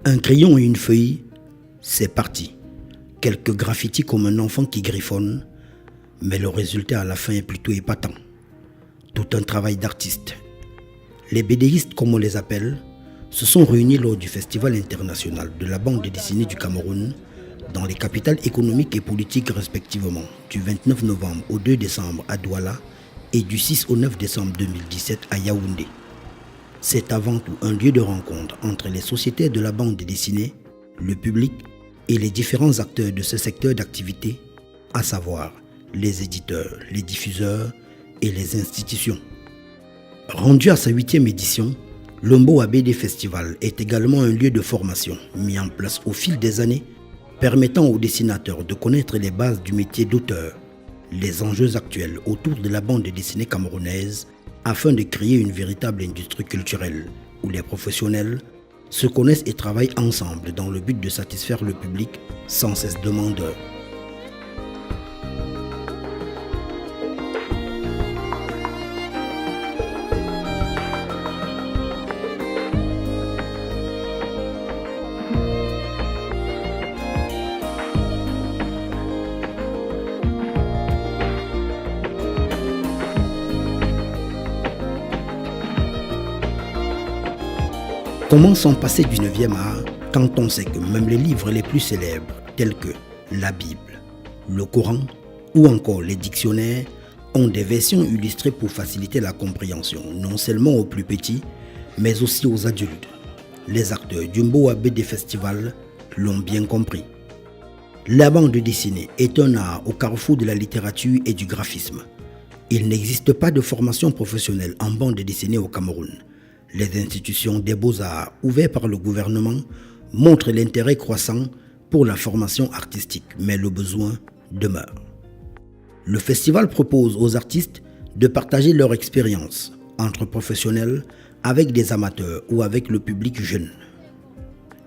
Un crayon et une feuille, c'est parti. Quelques graffitis comme un enfant qui griffonne, mais le résultat à la fin est plutôt épatant. Tout un travail d'artiste. Les BDistes, comme on les appelle, se sont réunis lors du Festival international de la bande dessinée du Cameroun dans les capitales économiques et politiques respectivement du 29 novembre au 2 décembre à Douala et du 6 au 9 décembre 2017 à Yaoundé. C'est avant tout un lieu de rencontre entre les sociétés de la bande dessinée, le public et les différents acteurs de ce secteur d'activité, à savoir les éditeurs, les diffuseurs et les institutions. Rendu à sa 8e édition, l'Omboa BD Festival est également un lieu de formation mis en place au fil des années, permettant aux dessinateurs de connaître les bases du métier d'auteur, les enjeux actuels autour de la bande dessinée camerounaise, afin de créer une véritable industrie culturelle où les professionnels se connaissent et travaillent ensemble dans le but de satisfaire le public sans cesse demandeur. Comment s'en passer du 9e art quand on sait que même les livres les plus célèbres, tels que la Bible, le Coran ou encore les dictionnaires, ont des versions illustrées pour faciliter la compréhension, non seulement aux plus petits, mais aussi aux adultes. Les acteurs du Omboa BD Festival l'ont bien compris. La bande dessinée est un art au carrefour de la littérature et du graphisme. Il n'existe pas de formation professionnelle en bande dessinée au Cameroun. Les institutions des beaux-arts ouvertes par le gouvernement montrent l'intérêt croissant pour la formation artistique, mais le besoin demeure. Le festival propose aux artistes de partager leur expérience entre professionnels, avec des amateurs ou avec le public jeune.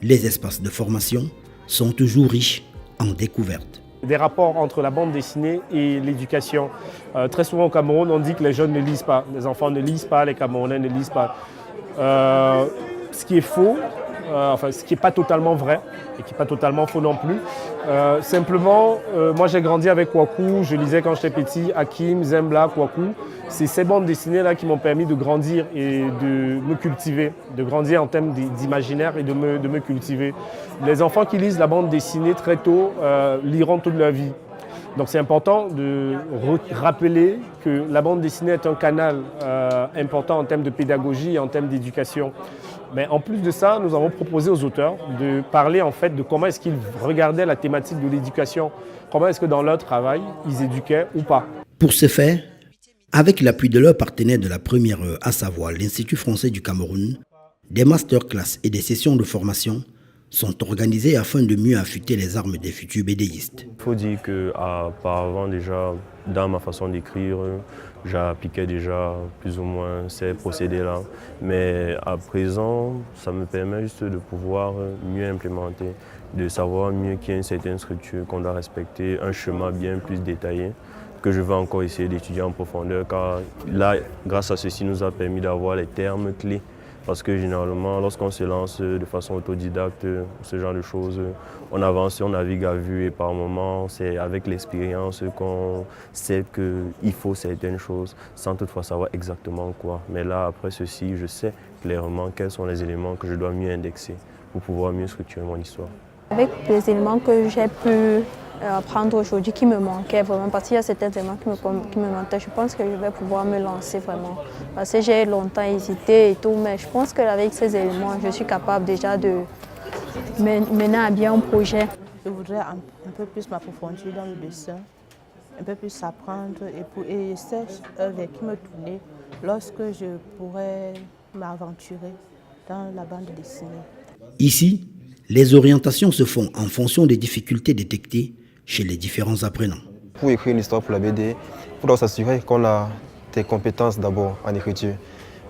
Les espaces de formation sont toujours riches en découvertes. Des rapports entre la bande dessinée et l'éducation. Très souvent au Cameroun, on dit que les jeunes ne lisent pas, les enfants ne lisent pas, les Camerounais ne lisent pas. Ce qui est faux, ce qui n'est pas totalement vrai et qui n'est pas totalement faux non plus. Simplement, moi j'ai grandi avec Kwaku, je lisais quand j'étais petit, Hakim, Zembla, Kwaku. C'est ces bandes dessinées-là qui m'ont permis de grandir et de me cultiver, de grandir en termes d'imaginaire et de me cultiver. Les enfants qui lisent la bande dessinée très tôt liront toute leur vie. Donc c'est important de rappeler que la bande dessinée est un canal important en termes de pédagogie et en termes d'éducation. Mais en plus de ça, nous avons proposé aux auteurs de parler en fait de comment est-ce qu'ils regardaient la thématique de l'éducation, comment est-ce que dans leur travail, ils éduquaient ou pas. Pour ce faire, avec l'appui de leurs partenaires de la première heure, à savoir l'Institut français du Cameroun, des masterclass et des sessions de formation sont organisés afin de mieux affûter les armes des futurs BDistes. Il faut dire qu'auparavant déjà, dans ma façon d'écrire, j'appliquais déjà plus ou moins ces procédés-là. Mais à présent, ça me permet juste de pouvoir mieux implémenter, de savoir mieux qu'il y a une certaine structure qu'on doit respecter, un schéma bien plus détaillé que je vais encore essayer d'étudier en profondeur, car là, grâce à ceci, nous a permis d'avoir les termes clés. Parce que généralement, lorsqu'on se lance de façon autodidacte, ce genre de choses, on avance, on navigue à vue et par moments, c'est avec l'expérience qu'on sait qu'il faut certaines choses sans toutefois savoir exactement quoi. Mais là, après ceci, je sais clairement quels sont les éléments que je dois mieux indexer pour pouvoir mieux structurer mon histoire. Avec les éléments que j'ai pu apprendre aujourd'hui qui me manquaient vraiment, parce qu'il y a certains éléments qui me manquaient, je pense que je vais pouvoir me lancer vraiment. Parce que j'ai longtemps hésité et tout, mais je pense qu'avec ces éléments, je suis capable déjà de mener à bien un projet. Je voudrais un peu plus m'approfondir dans le dessin, un peu plus apprendre et ces œuvres qui me tournaient lorsque je pourrais m'aventurer dans la bande dessinée. Ici, les orientations se font en fonction des difficultés détectées chez les différents apprenants. Pour écrire une histoire pour la BD, il faut s'assurer qu'on a des compétences d'abord en écriture.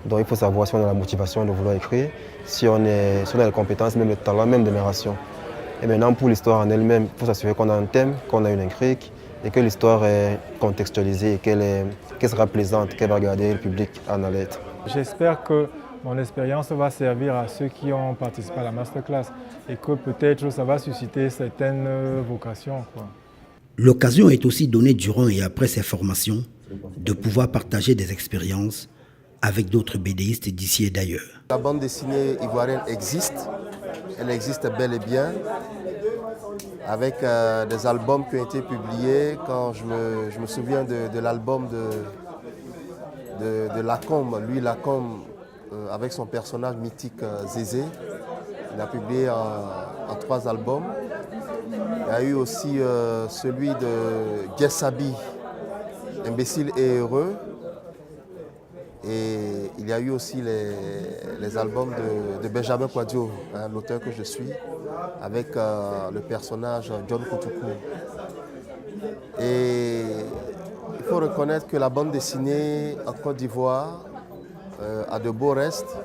Donc il faut savoir si on a la motivation de vouloir écrire, si on a les compétences, même le talent, même de narration. Et maintenant, pour l'histoire en elle-même, il faut s'assurer qu'on a un thème, qu'on a une intrigue et que l'histoire est contextualisée et qu'elle sera plaisante, qu'elle va garder le public en haleine. J'espère que mon expérience va servir à ceux qui ont participé à la masterclass et que peut-être ça va susciter certaines vocations, quoi. L'occasion est aussi donnée durant et après ces formations de pouvoir partager des expériences avec d'autres BDistes d'ici et d'ailleurs. La bande dessinée ivoirienne existe, elle existe bel et bien, avec des albums qui ont été publiés. Quand je me souviens de l'album de Lacombe, lui Lacombe, avec son personnage mythique Zézé, il a publié en 3 albums. Il y a eu aussi celui de Gessabi, Imbécile et heureux. Et il y a eu aussi les albums de Benjamin Kouadio, hein, l'auteur que je suis, avec le personnage John Koutoukou. Et il faut reconnaître que la bande dessinée en Côte d'Ivoire a de beaux restes.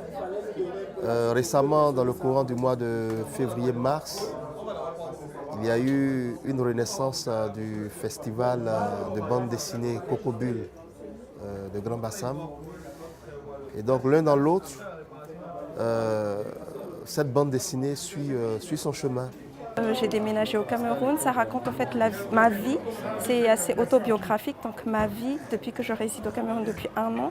Récemment, dans le courant du mois de février-mars, il y a eu une renaissance du festival de bande dessinée Coco Bulle de Grand Bassam. Et donc l'un dans l'autre, cette bande dessinée suit son chemin. J'ai déménagé au Cameroun, ça raconte en fait ma vie, c'est assez autobiographique, donc ma vie depuis que je réside au Cameroun depuis 1 an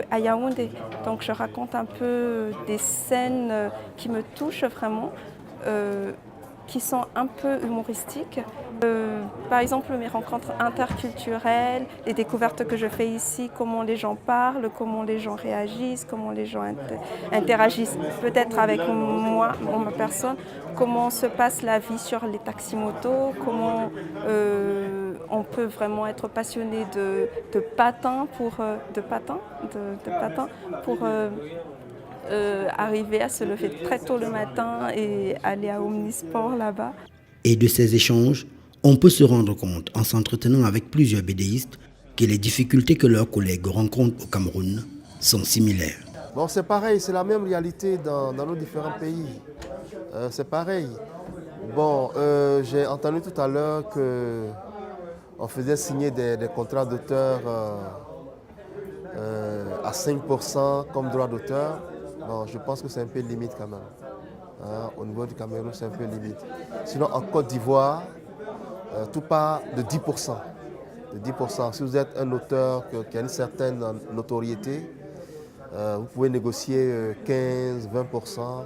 à Yaoundé. Donc je raconte un peu des scènes qui me touchent vraiment, qui sont un peu humoristiques. Par exemple, mes rencontres interculturelles, les découvertes que je fais ici, comment les gens parlent, comment les gens réagissent, comment les gens interagissent peut-être avec moi, ma personne, comment se passe la vie sur les taximotos, comment on peut vraiment être passionné de patin pour arriver à se lever très tôt le matin et aller à Omnisport là-bas. Et de ces échanges, on peut se rendre compte, en s'entretenant avec plusieurs BDistes, que les difficultés que leurs collègues rencontrent au Cameroun sont similaires. Bon, c'est pareil, c'est la même réalité dans nos différents pays. C'est pareil. Bon, j'ai entendu tout à l'heure qu'on faisait signer des contrats d'auteur à 5% comme droit d'auteur. Bon, je pense que c'est un peu limite quand même. Hein, au niveau du Cameroun, c'est un peu limite. Sinon, en Côte d'Ivoire, tout part de 10%. De 10%. Si vous êtes un auteur qui a une certaine notoriété, vous pouvez négocier 15, 20%,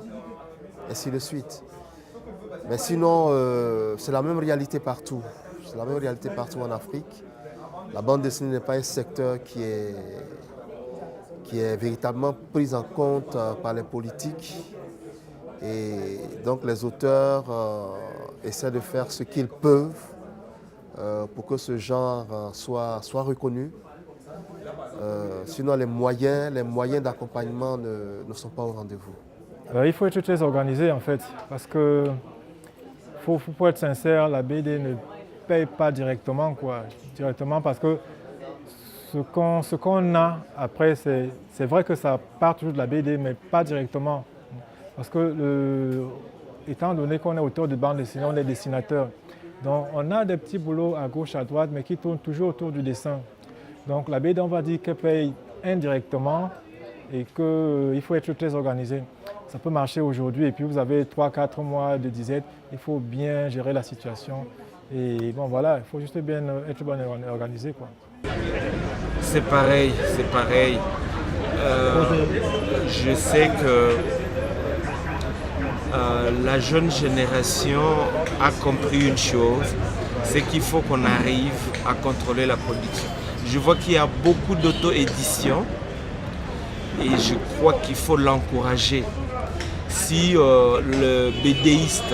ainsi de suite. Mais sinon, c'est la même réalité partout. C'est la même réalité partout en Afrique. La bande dessinée n'est pas un secteur qui est véritablement pris en compte par les politiques. Et donc les auteurs essaient de faire ce qu'ils peuvent pour que ce genre soit reconnu. Sinon les moyens d'accompagnement ne sont pas au rendez-vous. Il faut être très organisé en fait, parce que faut être sincère, la BD ne paye pas directement, parce que ce qu'on a après, c'est vrai que ça part toujours de la BD, mais pas directement. Parce que, étant donné qu'on est auteur de bande dessinée, on est dessinateur. Donc on a des petits boulots à gauche, à droite, mais qui tournent toujours autour du dessin. Donc la BD, on va dire qu'elle paye indirectement et qu'il faut être très organisé. Ça peut marcher aujourd'hui et puis vous avez 3-4 mois de disette, il faut bien gérer la situation. Et bon voilà, il faut juste être bien organisé, quoi. C'est pareil. Je sais que la jeune génération a compris une chose, c'est qu'il faut qu'on arrive à contrôler la production. Je vois qu'il y a beaucoup d'auto-édition et je crois qu'il faut l'encourager. Si le BDiste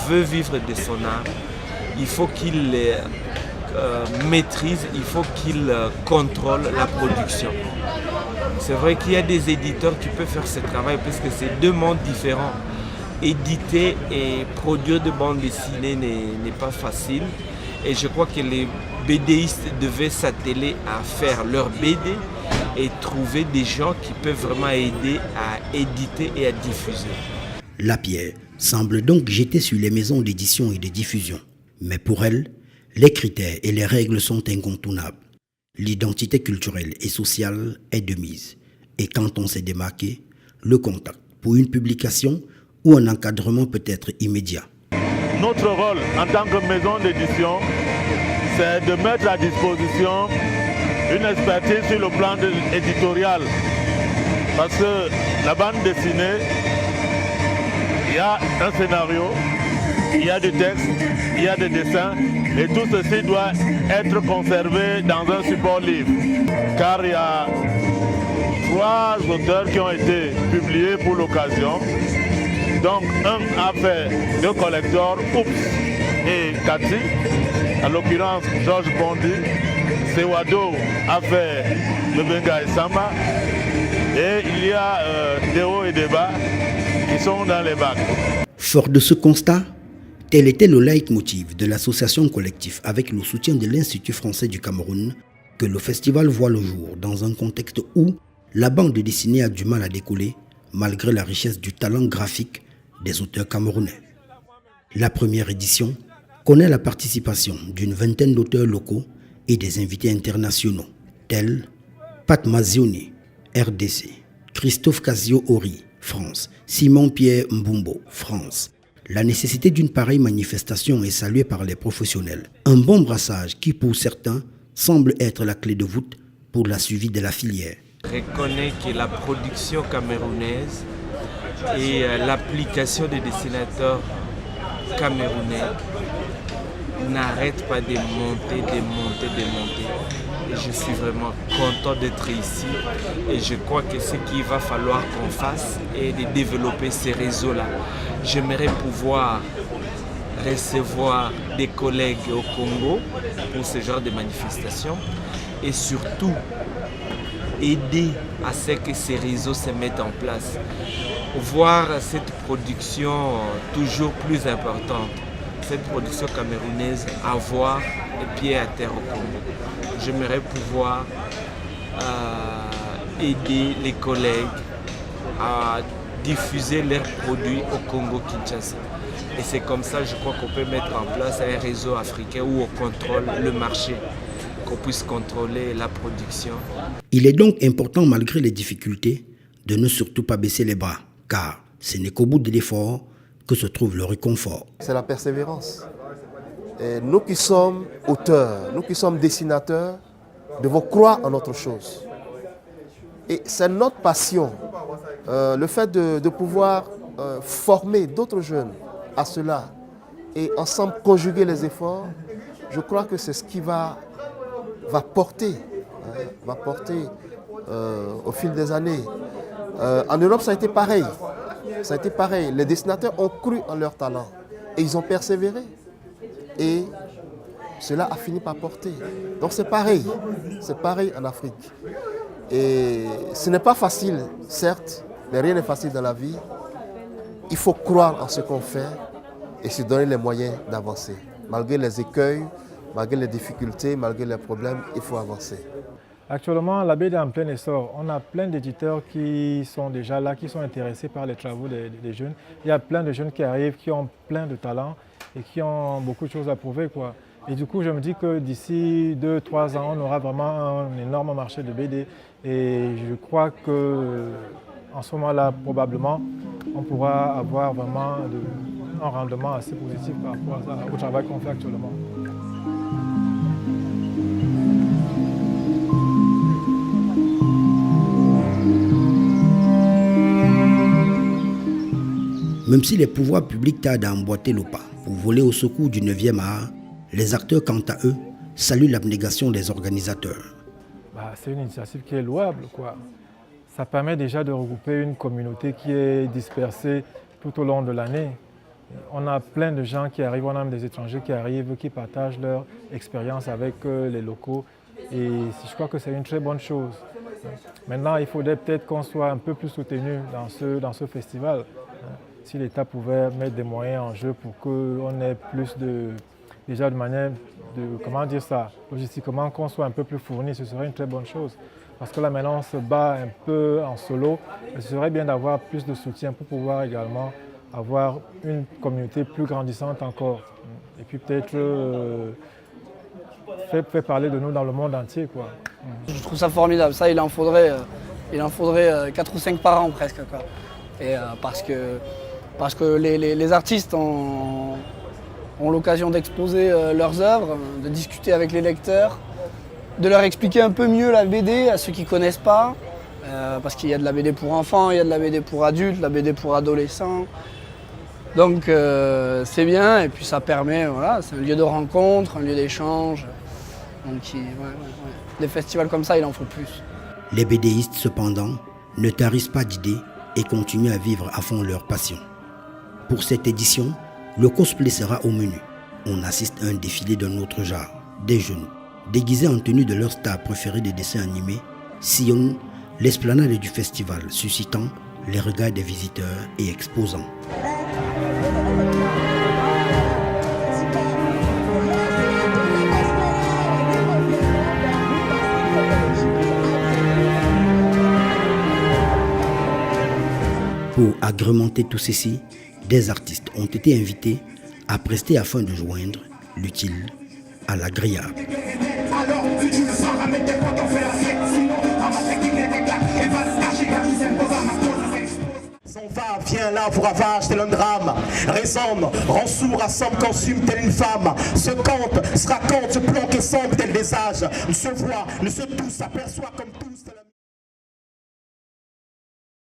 veut vivre de son art, il faut qu'il maîtrise, il faut qu'il contrôle la production. C'est vrai qu'il y a des éditeurs qui peuvent faire ce travail parce que c'est 2 mondes différents. Éditer et produire de bandes dessinées n'est pas facile. Et je crois que les BDistes devaient s'atteler à faire leur BD et trouver des gens qui peuvent vraiment aider à éditer et à diffuser. Lapierre, semble donc jeter sur les maisons d'édition et de diffusion. Mais pour elle, les critères et les règles sont incontournables. L'identité culturelle et sociale est de mise. Et quand on s'est démarqué, le contact pour une publication ou un encadrement peut être immédiat. Notre rôle en tant que maison d'édition, c'est de mettre à disposition une expertise sur le plan éditorial. Parce que la bande dessinée, il y a un scénario, il y a du texte, il y a des dessins, et tout ceci doit être conservé dans un support livre. Car il y a 3 auteurs qui ont été publiés pour l'occasion. Donc un a fait 2 collecteurs, Oups et Cathy, en l'occurrence Georges Bondi. Sewado a fait Bebenga et Samba. Et il y a des hauts et des bas qui sont dans les bacs. Fort de ce constat, tel était le leitmotiv de l'association collective avec le soutien de l'Institut français du Cameroun que le festival voit le jour dans un contexte où la bande dessinée a du mal à décoller malgré la richesse du talent graphique des auteurs camerounais. La première édition connaît la participation d'une vingtaine d'auteurs locaux et des invités internationaux tels Pat Mazioni, RDC, Christophe Casio-Ori, France, Simon-Pierre Mbumbo, France. La nécessité d'une pareille manifestation est saluée par les professionnels. Un bon brassage qui, pour certains, semble être la clé de voûte pour la suivi de la filière. Je reconnais que la production camerounaise et l'application des dessinateurs camerounais n'arrêtent pas de monter. Et je suis vraiment content d'être ici. Et je crois que ce qu'il va falloir qu'on fasse est de développer ces réseaux-là. J'aimerais pouvoir recevoir des collègues au Congo pour ce genre de manifestations et surtout aider à ce que ces réseaux se mettent en place. Voir cette production toujours plus importante, cette production camerounaise, avoir les pieds à terre au Congo. J'aimerais pouvoir aider les collègues à diffuser leurs produits au Congo-Kinshasa. Et c'est comme ça, je crois qu'on peut mettre en place un réseau africain où on contrôle le marché, qu'on puisse contrôler la production. Il est donc important, malgré les difficultés, de ne surtout pas baisser les bras, car ce n'est qu'au bout de l'effort que se trouve le réconfort. C'est la persévérance. Et nous qui sommes auteurs, nous qui sommes dessinateurs, devons croire en autre chose. Et c'est notre passion, le fait de pouvoir former d'autres jeunes à cela et ensemble conjuguer les efforts, je crois que c'est ce qui va porter au fil des années. En Europe, ça a été pareil. Les dessinateurs ont cru en leur talent et ils ont persévéré. Et cela a fini par porter. Donc c'est pareil en Afrique. Et ce n'est pas facile, certes, mais rien n'est facile dans la vie. Il faut croire en ce qu'on fait et se donner les moyens d'avancer. Malgré les écueils, malgré les difficultés, malgré les problèmes, il faut avancer. Actuellement, la BD est en plein essor. On a plein d'éditeurs qui sont déjà là, qui sont intéressés par les travaux des jeunes. Il y a plein de jeunes qui arrivent, qui ont plein de talents et qui ont beaucoup de choses à prouver, quoi. Et du coup, je me dis que d'ici 2-3 ans, on aura vraiment un énorme marché de BD. Et je crois qu'en ce moment-là, probablement, on pourra avoir vraiment un rendement assez positif par rapport au travail qu'on fait actuellement. Même si les pouvoirs publics tardent à emboîter le pas pour voler au secours du 9e art, les acteurs, quant à eux, saluent l'abnégation des organisateurs. C'est une initiative qui est louable, quoi. Ça permet déjà de regrouper une communauté qui est dispersée tout au long de l'année. On a plein de gens qui arrivent, on a même des étrangers qui arrivent, qui partagent leur expérience avec les locaux. Et je crois que c'est une très bonne chose. Maintenant, il faudrait peut-être qu'on soit un peu plus soutenu dans ce festival. Si l'État pouvait mettre des moyens en jeu pour qu'on ait plus déjà de manière comment dire ça, logistiquement, qu'on soit un peu plus fourni, ce serait une très bonne chose. Parce que là maintenant on se bat un peu en solo, mais ce serait bien d'avoir plus de soutien pour pouvoir également avoir une communauté plus grandissante encore. Et puis peut-être faire parler de nous dans le monde entier, quoi. Je trouve ça formidable. Ça, il en faudrait 4 ou 5 par an presque, quoi. Et, parce que les artistes ont l'occasion d'exposer leurs œuvres, de discuter avec les lecteurs, de leur expliquer un peu mieux la BD à ceux qui ne connaissent pas. Parce qu'il y a de la BD pour enfants, il y a de la BD pour adultes, de la BD pour adolescents. Donc c'est bien et puis ça permet, voilà, c'est un lieu de rencontre, un lieu d'échange. Donc des festivals comme ça, il en faut plus. Les BDistes cependant ne tarissent pas d'idées et continuent à vivre à fond leur passion. Pour cette édition, le cosplay sera au menu. On assiste à un défilé d'un autre genre. Des jeunes, déguisés en tenue de leur star préférée des dessins animés, sillonnent l'esplanade du festival, suscitant les regards des visiteurs et exposants. Pour agrémenter tout ceci, des artistes ont été invités à prester afin de joindre l'utile à l'agréable. Son va, vient là pour ravage tel un drame. Résonne, rend sourd, rassemble, consume telle une femme. Se compte, se raconte, se planque et semble tel des âges. Ne se voit, ne se touche, s'aperçoit comme tout.